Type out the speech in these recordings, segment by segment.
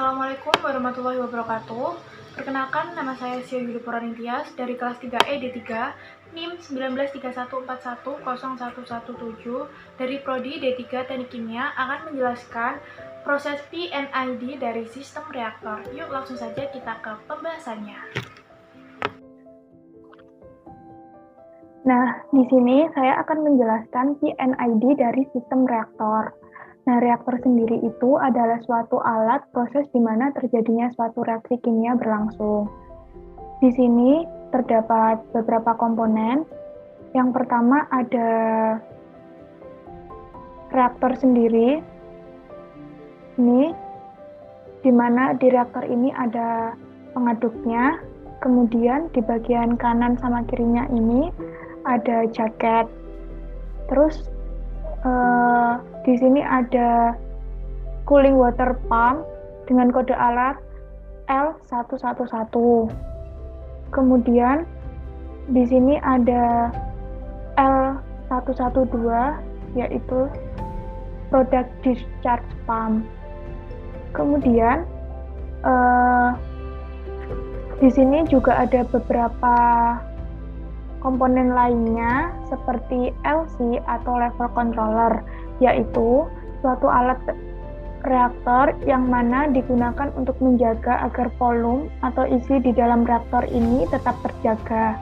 Assalamualaikum warahmatullahi wabarakatuh. Perkenalkan, nama saya Sio Yuli Purwaningtyas dari kelas 3E D3 NIM 1931410117 dari Prodi D3 Teknik Kimia akan menjelaskan proses PNID dari sistem reaktor. Yuk langsung saja kita ke pembahasannya. Nah, di sini saya akan menjelaskan PNID dari sistem reaktor. Nah, reaktor sendiri itu adalah suatu alat proses di mana terjadinya suatu reaksi kimia berlangsung. Di sini terdapat beberapa komponen. Yang pertama ada reaktor sendiri. Ini di mana di reaktor ini ada pengaduknya. Kemudian di bagian kanan sama kirinya ini ada jaket. Terus di sini ada cooling water pump dengan kode alat L111. Kemudian di sini ada L112 yaitu product discharge pump. Kemudian di sini juga ada beberapa komponen lainnya seperti LC atau level controller, yaitu suatu alat reaktor yang mana digunakan untuk menjaga agar volume atau isi di dalam reaktor ini tetap terjaga,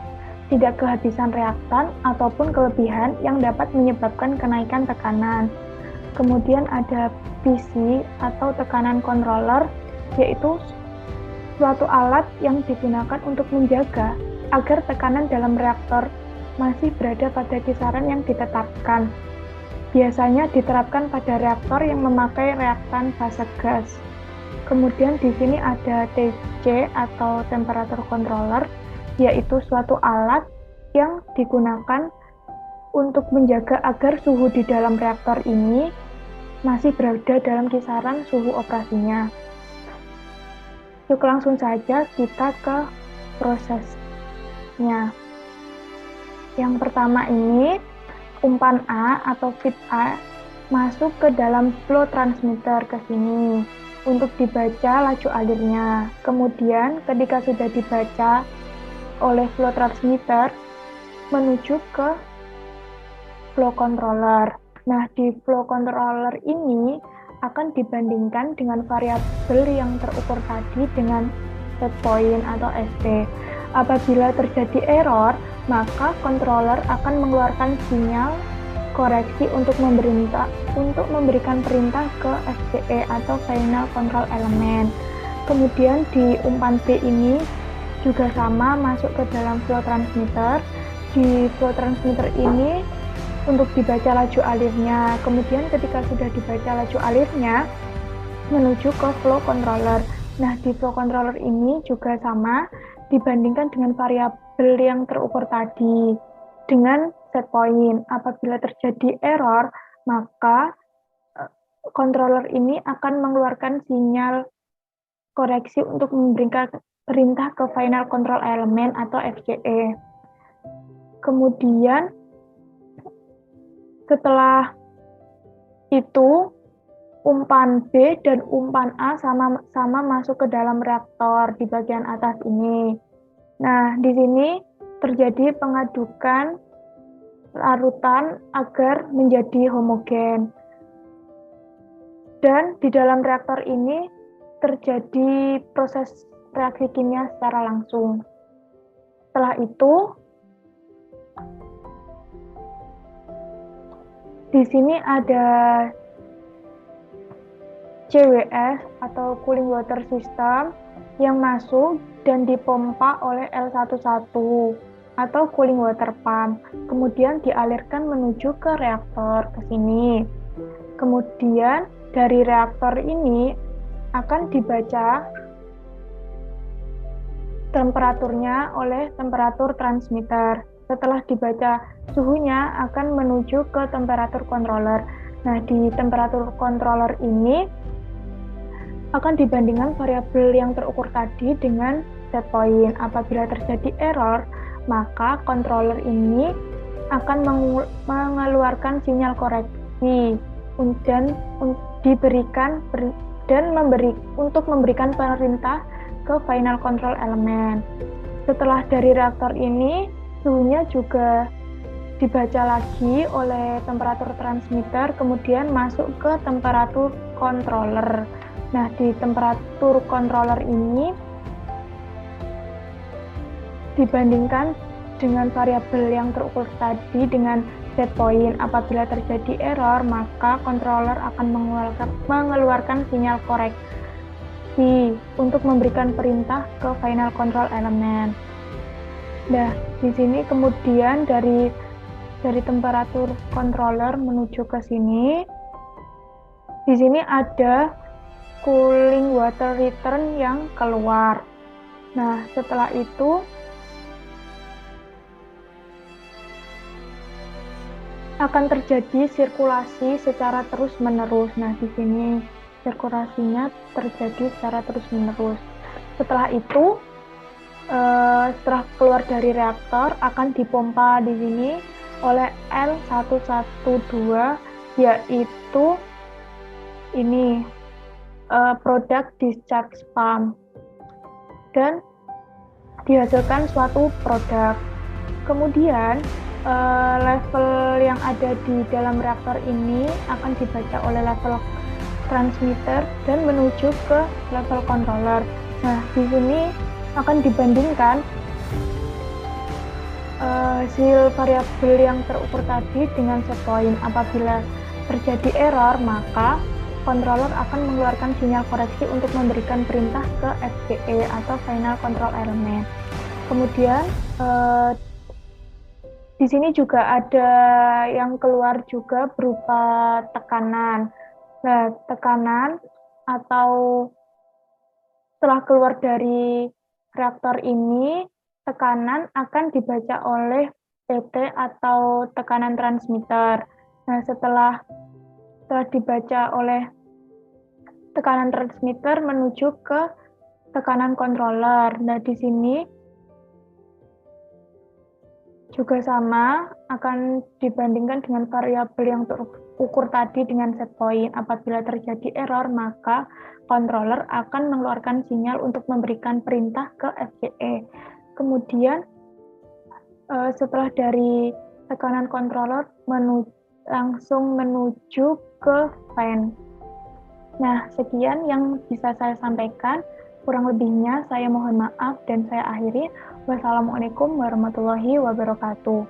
tidak kehabisan reaktan ataupun kelebihan yang dapat menyebabkan kenaikan tekanan. Kemudian ada PC atau tekanan controller, yaitu suatu alat yang digunakan untuk menjaga agar tekanan dalam reaktor masih berada pada kisaran yang ditetapkan. Biasanya diterapkan pada reaktor yang memakai reaktan fase gas. Kemudian di sini ada TC atau temperature controller, yaitu suatu alat yang digunakan untuk menjaga agar suhu di dalam reaktor ini masih berada dalam kisaran suhu operasinya. Yuk langsung saja kita ke prosesnya. Yang pertama ini umpan A atau feed A masuk ke dalam flow transmitter ke sini untuk dibaca laju alirnya. Kemudian ketika sudah dibaca oleh flow transmitter menuju ke flow controller. Nah, di flow controller ini akan dibandingkan dengan variabel yang terukur tadi dengan set point atau ST. Apabila terjadi error, maka controller akan mengeluarkan sinyal koreksi untuk memberikan perintah ke FCE atau Final Control Element. Kemudian di umpan B ini juga sama masuk ke dalam flow transmitter. Di flow transmitter ini untuk dibaca laju alirnya. Kemudian ketika sudah dibaca laju alirnya menuju ke flow controller. Nah, di flow controller ini juga sama dibandingkan dengan variabel yang terukur tadi dengan set point. Apabila terjadi error, maka controller ini akan mengeluarkan sinyal koreksi untuk memberikan perintah ke Final Control Element atau FCE. Kemudian setelah itu umpan B dan umpan A sama-sama masuk ke dalam reaktor di bagian atas ini. Nah, di sini terjadi pengadukan larutan agar menjadi homogen. Dan di dalam reaktor ini terjadi proses reaksi kimia secara langsung. Setelah itu, di sini ada CWS atau cooling water system yang masuk dan dipompa oleh L11 atau cooling water pump. Kemudian dialirkan menuju ke reaktor ke sini. Kemudian dari reaktor ini akan dibaca temperaturnya oleh temperatur transmitter. Setelah dibaca suhunya akan menuju ke temperatur controller. Nah, di temperatur controller ini akan dibandingkan variabel yang terukur tadi dengan set point. Apabila terjadi error, maka controller ini akan mengeluarkan sinyal koreksi dan diberikan dan untuk memberikan perintah ke final control element. Setelah dari reaktor ini, suhunya juga dibaca lagi oleh temperatur transmitter, kemudian masuk ke temperatur controller. Nah, di temperatur controller ini dibandingkan dengan variabel yang terukur tadi dengan set point. Apabila terjadi error, maka controller akan mengeluarkan sinyal koreksi untuk memberikan perintah ke final control element. Nah, di sini kemudian dari temperatur controller menuju ke sini. Di sini ada cooling water return yang keluar. Nah, setelah itu akan terjadi sirkulasi secara terus-menerus. Nah, di sini sirkulasinya terjadi secara terus-menerus. Setelah itu, setelah keluar dari reaktor akan dipompa di sini oleh L112, yaitu ini product discharge pump, dan dihasilkan suatu produk. Kemudian level yang ada di dalam reaktor ini akan dibaca oleh level transmitter dan menuju ke level controller. Nah, di sini akan dibandingkan hasil variabel yang terukur tadi dengan set point. Apabila terjadi error, maka controller akan mengeluarkan sinyal koreksi untuk memberikan perintah ke FCE atau Final Control Element. Kemudian di sini juga ada yang keluar juga berupa tekanan. Nah, tekanan atau setelah keluar dari reaktor ini, tekanan akan dibaca oleh PT atau tekanan transmitter. Nah, setelah dibaca oleh tekanan transmitter menuju ke tekanan controller. Nah, di sini juga sama, akan dibandingkan dengan variabel yang terukur tadi dengan set point. Apabila terjadi error, maka controller akan mengeluarkan sinyal untuk memberikan perintah ke FCE. Kemudian setelah dari tekanan controller langsung menuju ke fan. Nah, sekian yang bisa saya sampaikan. Kurang lebihnya saya mohon maaf dan saya akhiri. Wassalamualaikum warahmatullahi wabarakatuh.